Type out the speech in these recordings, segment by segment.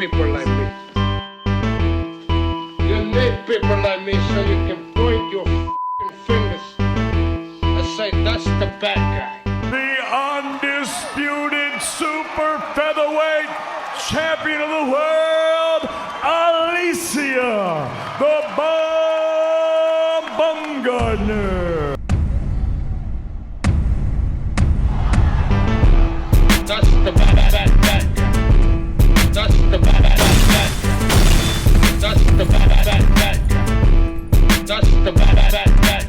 people like me. You need people like me so you can point your f***ing fingers and say, that's the bad guy. The undisputed super featherweight champion of the world, Alicia, the Baumgardner. That's the bad guy. That's the bad guy. That's the bad guy. That's the bad guy.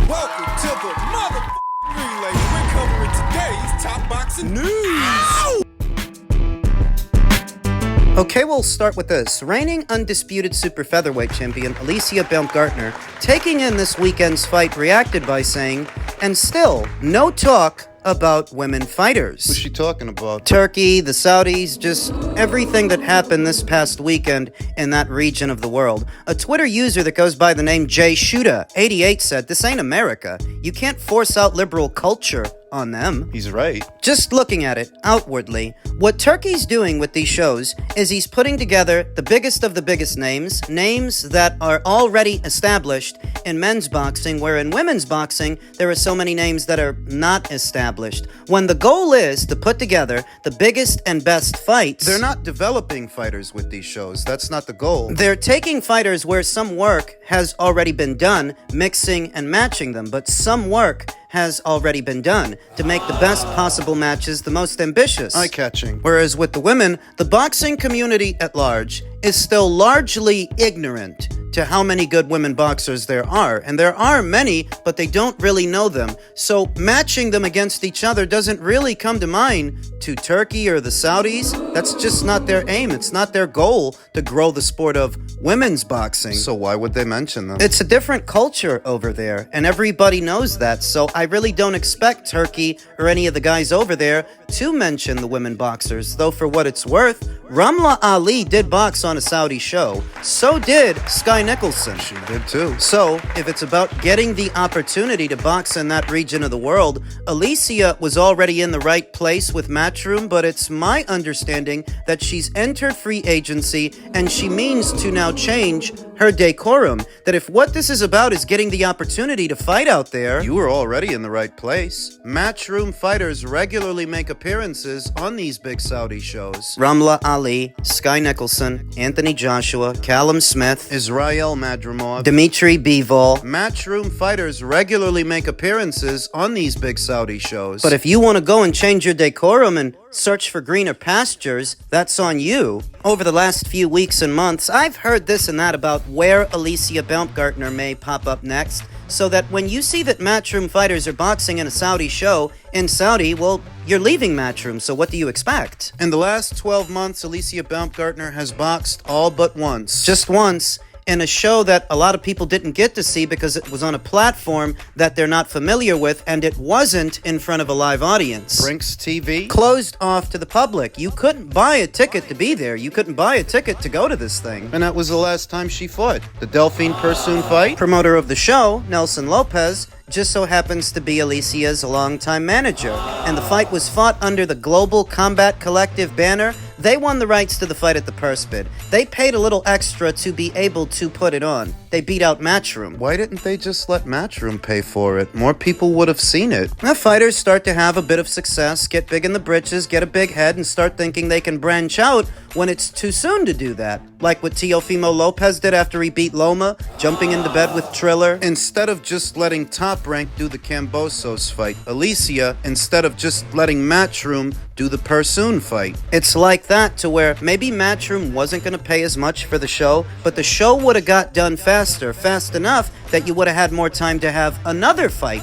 Welcome to the motherfucking relay. We're covering today's top boxing news. Okay, we'll start with this. Reigning undisputed super featherweight champion Alicia Baumgardner, taking in this weekend's fight, reacted by saying, and still, no talk about women fighters. What's she talking about? Turkey, the Saudis, just everything that happened this past weekend in that region of the world. A Twitter user that goes by the name JShuda88 said, this ain't America. You can't force out liberal culture on them. He's right. Just looking at it outwardly, what Turkey's doing with these shows is he's putting together the biggest of the biggest names that are already established in men's boxing, where in women's boxing, there are so many names that are not established. When the goal is to put together the biggest and best fights, They're not developing fighters with these shows. That's not the goal. they're taking fighters where some work has already been done, mixing and matching them, but some work has already been done to make the best possible matches the most ambitious. Eye-catching. Whereas with the women, the boxing community at large is still largely ignorant to how many good women boxers there are. And there are many, but they don't really know them. So matching them against each other doesn't really come to mind to Turkey or the Saudis. That's just not their aim. It's not their goal to grow the sport of women's boxing. So why would they mention them? It's a different culture over there, and everybody knows that, so I really don't expect Turkey or any of the guys over there to mention the women boxers, though for what it's worth, Ramla Ali did box on a Saudi show. So did Sky Nicholson. She did too. So, if it's about getting the opportunity to box in that region of the world, Alicia was already in the right place with Matchroom, but it's my understanding that she's entered free agency and she means to now change her decorum. That if what this is about is getting the opportunity to fight out there, You were already in the right place. Matchroom fighters regularly make appearances on these big Saudi shows. Ramla Ali, Sky Nicholson, Anthony Joshua, Callum Smith, Israel Madrimov. Dmitry Bivol. Matchroom fighters regularly make appearances on these big Saudi shows. But if you want to go and change your decorum and search for greener pastures, that's on you. Over the last few weeks and months, I've heard this and that about where Alicia Baumgardner may pop up next, so that when you see that Matchroom fighters are boxing in a Saudi show, in Saudi, well, you're leaving Matchroom, so what do you expect? in the last 12 months, Alicia Baumgardner has boxed all but once. Just once, in a show that a lot of people didn't get to see because it was on a platform that they're not familiar with, and it wasn't in front of a live audience. Brinks TV. Closed off to the public. You couldn't buy a ticket to be there. You couldn't buy a ticket to go to this thing. And that was the last time she fought. The Delphine Persoon fight. Promoter of the show, Nelson Lopez, just so happens to be Alicia's longtime manager. And the fight was fought under the Global Combat Collective banner. They won the rights to the fight at the purse bid. They paid a little extra to be able to put it on. They beat out Matchroom. Why didn't they just let Matchroom pay for it? More people would have seen it. The fighters start to have a bit of success, get big in the britches, get a big head, and start thinking they can branch out when it's too soon to do that. Like what Teofimo Lopez did after he beat Loma, jumping into bed with Triller. Instead of just letting Top Rank do the Cambosos fight, Alicia, instead of just letting Matchroom do the Persoon fight. It's like that, to where maybe Matchroom wasn't going to pay as much for the show, but the show would have got done fast enough that you would have had more time to have another fight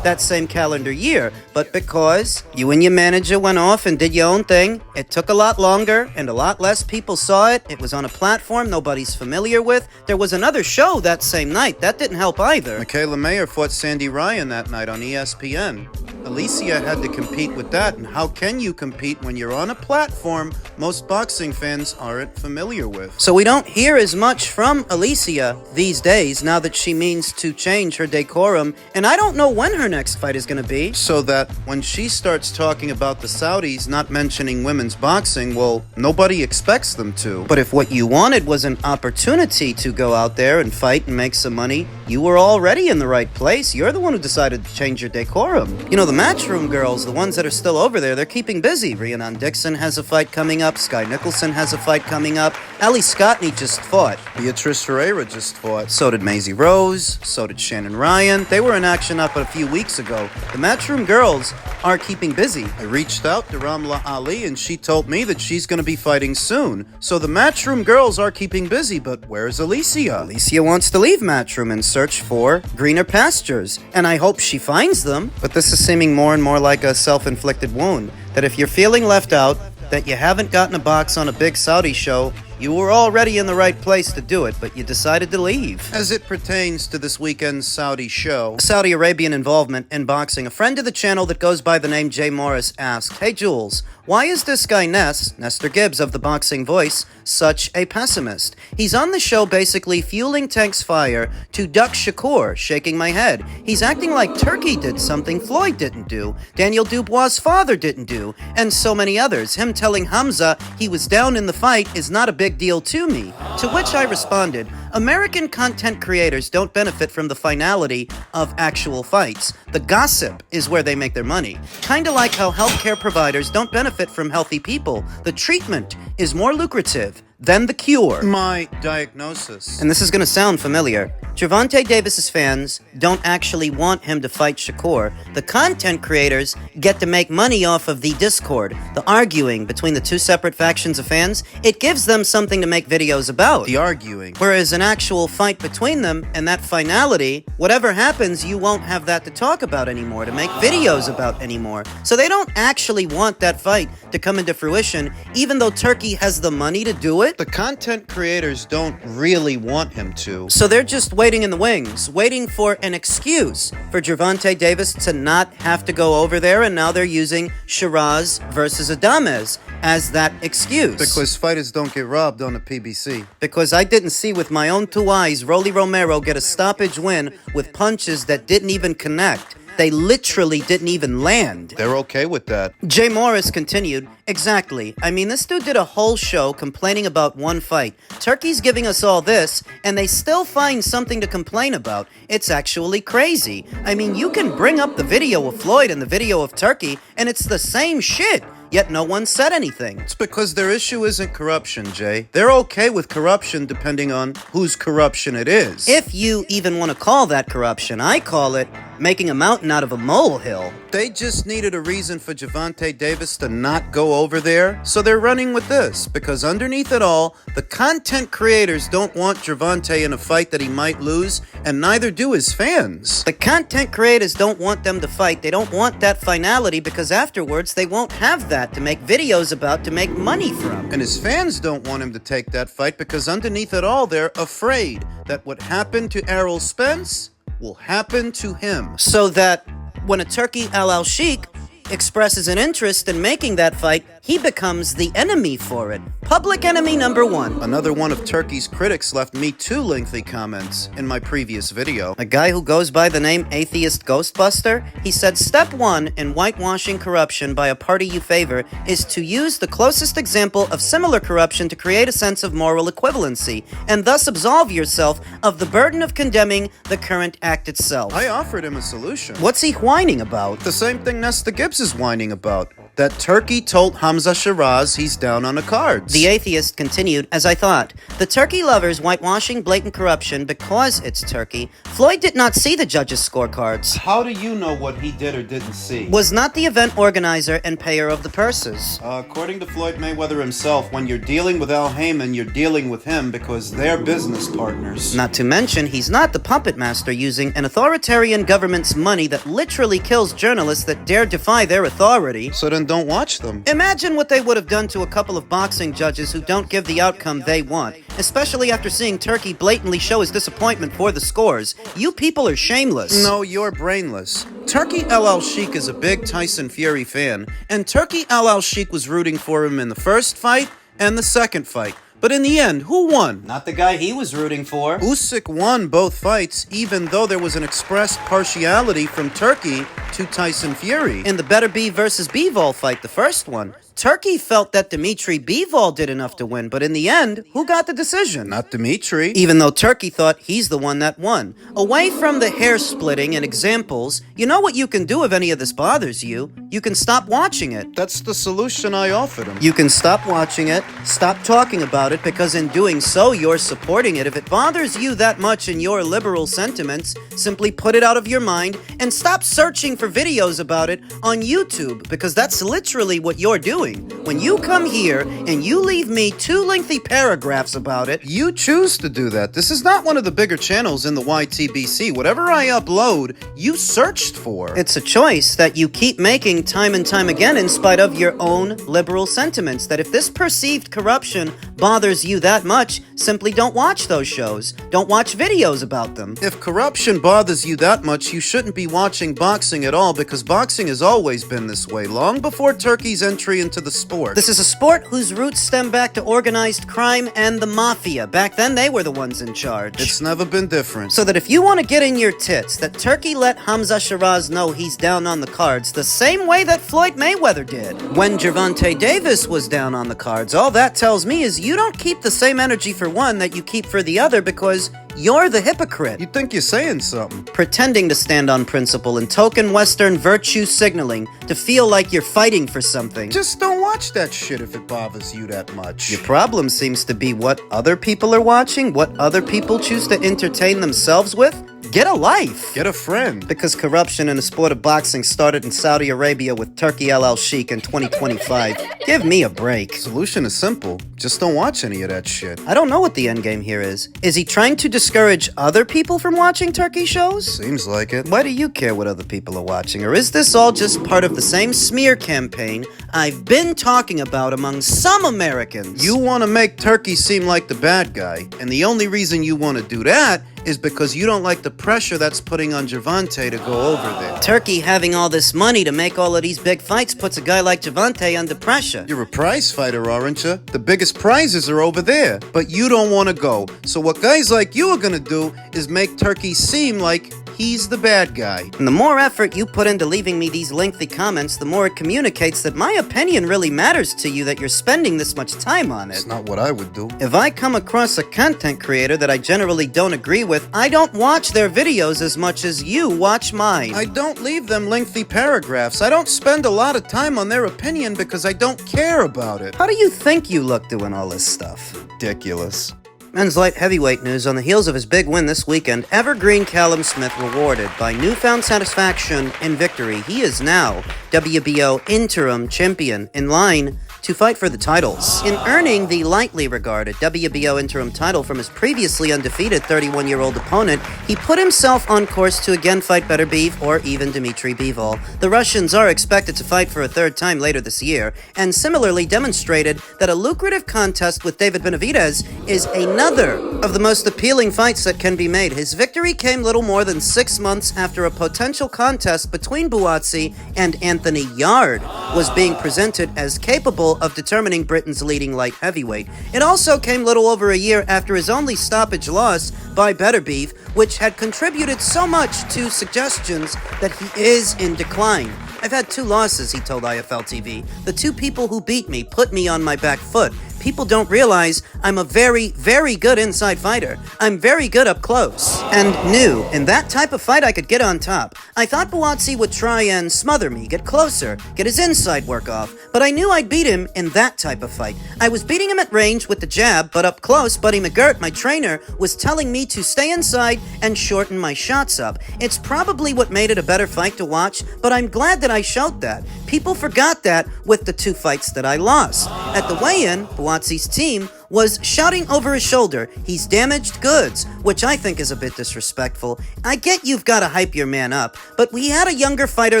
that same calendar year. But because you and your manager went off and did your own thing, it took a lot longer and a lot less people saw it. It was on a platform nobody's familiar with. There was another show that same night. That didn't help either. Michaela Mayer fought Sandy Ryan that night on ESPN. Alicia had to compete with that, and how can you compete when you're on a platform most boxing fans aren't familiar with. So we don't hear as much from Alicia these days now that she means to change her decorum, and I don't know when her next fight is going to be. So that when she starts talking about the Saudis not mentioning women's boxing, well, nobody expects them to. But if what you wanted was an opportunity to go out there and fight and make some money, you were already in the right place. You're the one who decided to change your decorum. You know, the Matchroom girls, the ones that are still over there, they're keeping busy. Rhiannon Dixon has a fight coming up. Sky Nicholson has a fight coming up. Ellie Scottney just fought. Beatrice Ferreira just fought. So did Maisie Rose. So did Shannon Ryan. They were in action up a few weeks ago. The Matchroom girls are keeping busy. I reached out to Ramla Ali and she told me that she's going to be fighting soon. So the Matchroom girls are keeping busy, but where's Alicia? Alicia wants to leave Matchroom and search for greener pastures, and I hope she finds them. But this is seeming more and more like a self-inflicted wound, that if you're feeling left out, that you haven't gotten a box on a big Saudi show, you were already in the right place to do it, but you decided to leave. As it pertains to this weekend's Saudi show, Saudi Arabian involvement in boxing, a friend of the channel that goes by the name Jay Morris asked, "Hey Jules, why is this guy Nestor Gibbs of the Boxing Voice, such a pessimist? He's on the show basically fueling Tank's fire to duck Shakur, shaking my head. He's acting like Turki did something Floyd didn't do, Daniel Dubois' father didn't do, and so many others. Him telling Hamza he was down in the fight is not a big deal to me." To which I responded, American content creators don't benefit from the finality of actual fights. The gossip is where they make their money. Kinda like how healthcare providers don't benefit from healthy people. The treatment is more lucrative than the cure. my diagnosis. And this is going to sound familiar. Gervonta Davis's fans don't actually want him to fight Shakur. The content creators get to make money off of the discord, the arguing between the two separate factions of fans. It gives them something to make videos about. The arguing. Whereas an actual fight between them and that finality, whatever happens, you won't have that to talk about anymore, to make videos about anymore. So they don't actually want that fight to come into fruition, even though Turkey has the money to do it. The content creators don't really want him to. So they're just waiting in the wings, waiting for an excuse for Gervonta Davis to not have to go over there, and now they're using Shiraz versus Adames as that excuse. Because fighters don't get robbed on the PBC. Because I didn't see with my own two eyes Rolly Romero get a stoppage win with punches that didn't even connect. They literally didn't even land. They're okay with that. Jay Morris continued, "Exactly. I mean, this dude did a whole show complaining about one fight. Turkey's giving us all this, and they still find something to complain about. It's actually crazy. I mean, you can bring up the video of Floyd and the video of Turkey, and it's the same shit. Yet no one said anything." It's because their issue isn't corruption, Jay. They're okay with corruption depending on whose corruption it is. If you even want to call that corruption, I call it making a mountain out of a molehill. They just needed a reason for Gervonta Davis to not go over there, so they're running with this. Because underneath it all, the content creators don't want Gervonta in a fight that he might lose, and neither do his fans. The content creators don't want them to fight. They don't want that finality because afterwards they won't have that to make videos about, to make money from. And his fans don't want him to take that fight because underneath it all, they're afraid that what happened to Errol Spence will happen to him. So that when a Turki Alalshikh expresses an interest in making that fight, he becomes the enemy for it. Public enemy number one. Another one of Turkey's critics left me 2 lengthy comments in my previous video. A guy who goes by the name Atheist Ghostbuster, he said, "Step 1 in whitewashing corruption by a party you favor is to use the closest example of similar corruption to create a sense of moral equivalency, and thus absolve yourself of the burden of condemning the current act itself." I offered him a solution. What's he whining about? The same thing Nestor Gibbs is whining about. That Turkey told Hamza Shiraz he's down on the cards. The atheist continued, "As I thought, the Turkey lovers whitewashing blatant corruption because it's Turkey. Floyd did not see the judges' scorecards. How do you know what he did or didn't see? Was not the event organizer and payer of the purses. According to Floyd Mayweather himself, when you're dealing with Al Heyman, you're dealing with him because they're business partners. Not to mention, he's not the puppet master using an authoritarian government's money that literally kills journalists that dare defy their authority." So then then don't watch them. Imagine what they would have done to a couple of boxing judges who don't give the outcome they want, especially after seeing Turki blatantly show his disappointment for the scores. You people are shameless. No, you're brainless. Turki Alalshikh is a big Tyson Fury fan, and Turki Alalshikh was rooting for him in the first fight and the second fight. But in the end, who won? Not the guy he was rooting for. Usyk won both fights, even though there was an expressed partiality from Turki to Tyson Fury. In the Beterbiev versus Bivol fight, the first one, Turki felt that Dmitry Bivol did enough to win, but in the end, who got the decision? Not Dmitry. Even though Turki thought he's the one that won. Away from the hair splitting and examples, you know what you can do if any of this bothers you? You can stop watching it. That's the solution I offered him. You can stop watching it, stop talking about it, because in doing so, you're supporting it. If it bothers you that much in your liberal sentiments, simply put it out of your mind and stop searching for videos about it on YouTube, because that's literally what you're doing. When you come here and you leave me 2 lengthy paragraphs about it, you choose to do that. This is not one of the bigger channels in the YTBC. Whatever I upload, you searched for. It's a choice that you keep making time and time again in spite of your own liberal sentiments. That if this perceived corruption bothers you that much, simply don't watch those shows. Don't watch videos about them. If corruption bothers you that much, you shouldn't be watching boxing at all, because boxing has always been this way, long before Turkey's entry into the sport. This is a sport whose roots stem back to organized crime and the mafia. Back then, they were the ones in charge. It's never been different. So that if you want to get in your tits, that Turki let Hamza Shiraz know he's down on the cards the same way that Floyd Mayweather did. When Gervonta Davis was down on the cards, all that tells me is you don't keep the same energy for one that you keep for the other, because you're the hypocrite. You think you're saying something. Pretending to stand on principle and token Western virtue signaling to feel like you're fighting for something. Just don't watch that shit if it bothers you that much. Your problem seems to be what other people are watching, what other people choose to entertain themselves with. Get a life. Get a friend. Because corruption in the sport of boxing started in Saudi Arabia with Turki Alalshikh in 2025. Give me a break. Solution is simple. Just don't watch any of that shit. I don't know what the end game here is. Is he trying to discourage other people from watching Turkey shows? Seems like it. Why do you care what other people are watching? Or is this all just part of the same smear campaign I've been talking about among some Americans? You want to make Turkey seem like the bad guy, and the only reason you want to do that is because you don't like the pressure that's putting on Gervonta to go over there. Turkey having all this money to make all of these big fights puts a guy like Gervonta under pressure. You're a prize fighter, aren't you? The biggest prizes are over there, but you don't want to go. So what guys like you are going to do is make Turkey seem like he's the bad guy. And the more effort you put into leaving me these lengthy comments, the more it communicates that my opinion really matters to you, that you're spending this much time on it. It's not what I would do. If I come across a content creator that I generally don't agree with, I don't watch their videos as much as you watch mine. I don't leave them lengthy paragraphs. I don't spend a lot of time on their opinion because I don't care about it. How do you think you look doing all this stuff? Ridiculous. Men's light heavyweight news. On the heels of his big win this weekend, Evergreen Callum Smith rewarded by newfound satisfaction and victory. He is now WBO interim champion, in line to fight for the titles. In earning the lightly regarded WBO interim title from his previously undefeated 31-year-old opponent, he put himself on course to again fight Beterbiev or even Dmitry Bivol. The Russians are expected to fight for a third time later this year, and similarly demonstrated that a lucrative contest with David Benavidez is another of the most appealing fights that can be made. His victory came little more than 6 months after a potential contest between Buatsi and Anthony Yarde was being presented as capable of determining Britain's leading light heavyweight. It also came little over a year after his only stoppage loss by Beterbiev, which had contributed so much to suggestions that he is in decline. I've had 2 losses, he told IFL TV. The 2 people who beat me put me on my back foot. People don't realize I'm a very, very good inside fighter. I'm very good up close. And knew, in that type of fight, I could get on top. I thought Buatsi would try and smother me, get closer, get his inside work off. But I knew I'd beat him in that type of fight. I was beating him at range with the jab, but up close, Buddy McGirt, my trainer, was telling me to stay inside and shorten my shots up. It's probably what made it a better fight to watch, but I'm glad that I showed that. People forgot that with the 2 fights that I lost. At the weigh-in, Buatsi Buatsi's team was shouting over his shoulder, "He's damaged goods," which I think is a bit disrespectful. I get you've got to hype your man up, but we had a younger fighter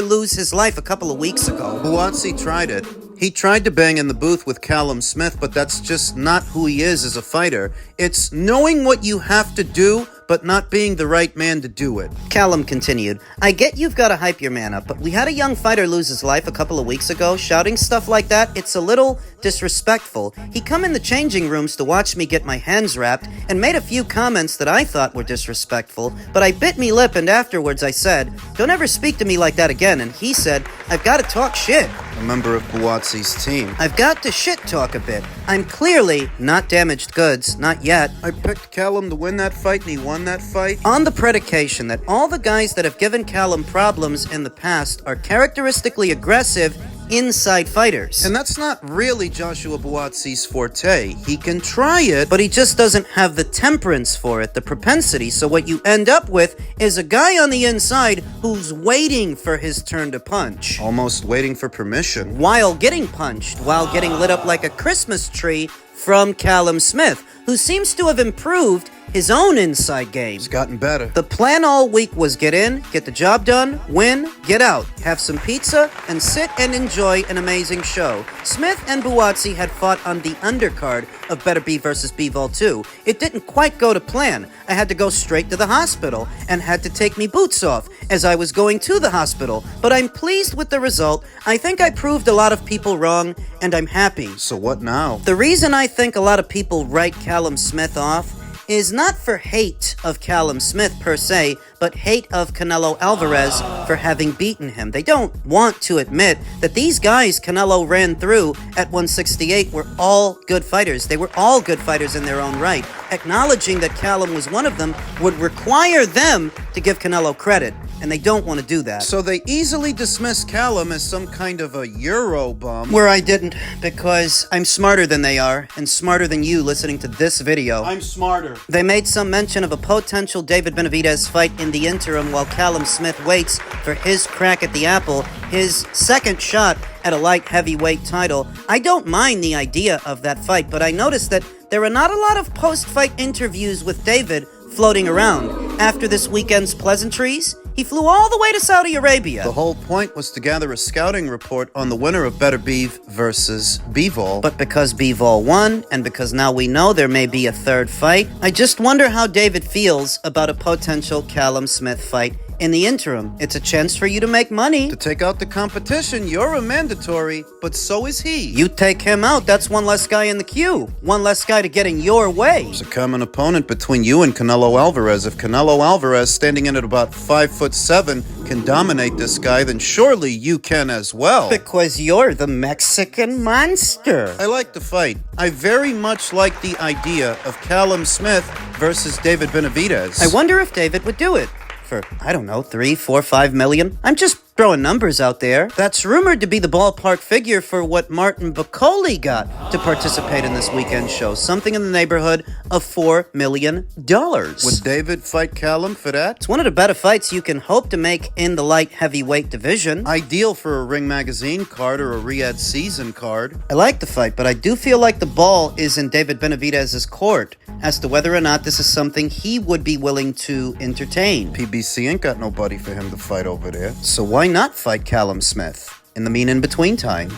lose his life a couple of weeks ago. Buatsi tried it. He tried to bang in the booth with Callum Smith, but that's just not who he is as a fighter. It's knowing what you have to do, but not being the right man to do it. Callum continued, "I get you've got to hype your man up, but we had a young fighter lose his life a couple of weeks ago. Shouting stuff like that, it's a little disrespectful. He come in the changing rooms to watch me get my hands wrapped and made a few comments that I thought were disrespectful, but I bit me lip and afterwards I said, 'Don't ever speak to me like that again,' and he said, 'I've got to talk shit.'" A member of Buatsi's team. "I've got to shit talk a bit. I'm clearly not damaged goods, not yet." I picked Callum to win that fight, and he won that fight. On the predication that all the guys that have given Callum problems in the past are characteristically aggressive inside fighters. And that's not really Joshua Buatsi's forte. He can try it, But he just doesn't have the temperance for it, the propensity. So what you end up with is a guy on the inside who's waiting for his turn to punch. almost waiting for permission. While getting punched, while getting lit up like a Christmas tree from Callum Smith, who seems to have improved his own inside game. He's gotten better. The plan all week was get in, get the job done, win, get out, have some pizza, and sit and enjoy an amazing show. Smith and Buatsi had fought on the undercard of Better Be vs. Bivol 2. It didn't quite go to plan. I had to go straight to the hospital and had to take me boots off as I was going to the hospital. But I'm pleased with the result. I think I proved a lot of people wrong, and I'm happy. So what now? The reason I think a lot of people write Callum Smith off is not for hate of Callum Smith per se, but hate of Canelo Alvarez for having beaten him. They don't want to admit that these guys Canelo ran through at 168 were all good fighters. They were all good fighters in their own right. Acknowledging that Callum was one of them would require them to give Canelo credit, and they don't want to do that. So they easily dismiss Callum as some kind of a Euro bum. Where I didn't, because I'm smarter than they are, and smarter than you listening to this video. I'm smarter. They made some mention of a potential David Benavidez fight in the interim while Callum Smith waits for his crack at the apple, his second shot at a light heavyweight title. I don't mind the idea of that fight, but I noticed that there are not a lot of post-fight interviews with David floating around. After this weekend's pleasantries, he flew all the way to Saudi Arabia. The whole point was to gather a scouting report on the winner of Better Beef versus Bivol. But because Bivol won, and because now we know there may be a third fight, I just wonder how David feels about a potential Callum Smith fight in the interim. It's a chance for you to make money. To take out the competition, you're a mandatory, but so is he. You take him out, that's one less guy in the queue. One less guy to get in your way. There's a common opponent between you and Canelo Alvarez. If Canelo Alvarez, standing in at about 5'7", can dominate this guy, then surely you can as well. Because you're the Mexican monster. I like the fight. I very much like the idea of Callum Smith versus David Benavidez. I wonder if David would do it. For, I don't know, 3, 4, 5 million? I'm just throwing numbers out there. That's rumored to be the ballpark figure for what Martin Bacoli got to participate in this weekend show. Something in the neighborhood of $4 million. Would David fight Callum for that? It's one of the better fights you can hope to make in the light heavyweight division. Ideal for a Ring Magazine card or a Riyadh Season card. I like the fight, but I do feel like the ball is in David Benavidez's court as to whether or not this is something he would be willing to entertain. PBC ain't got nobody for him to fight over there. So why not fight Callum Smith in the in-between time?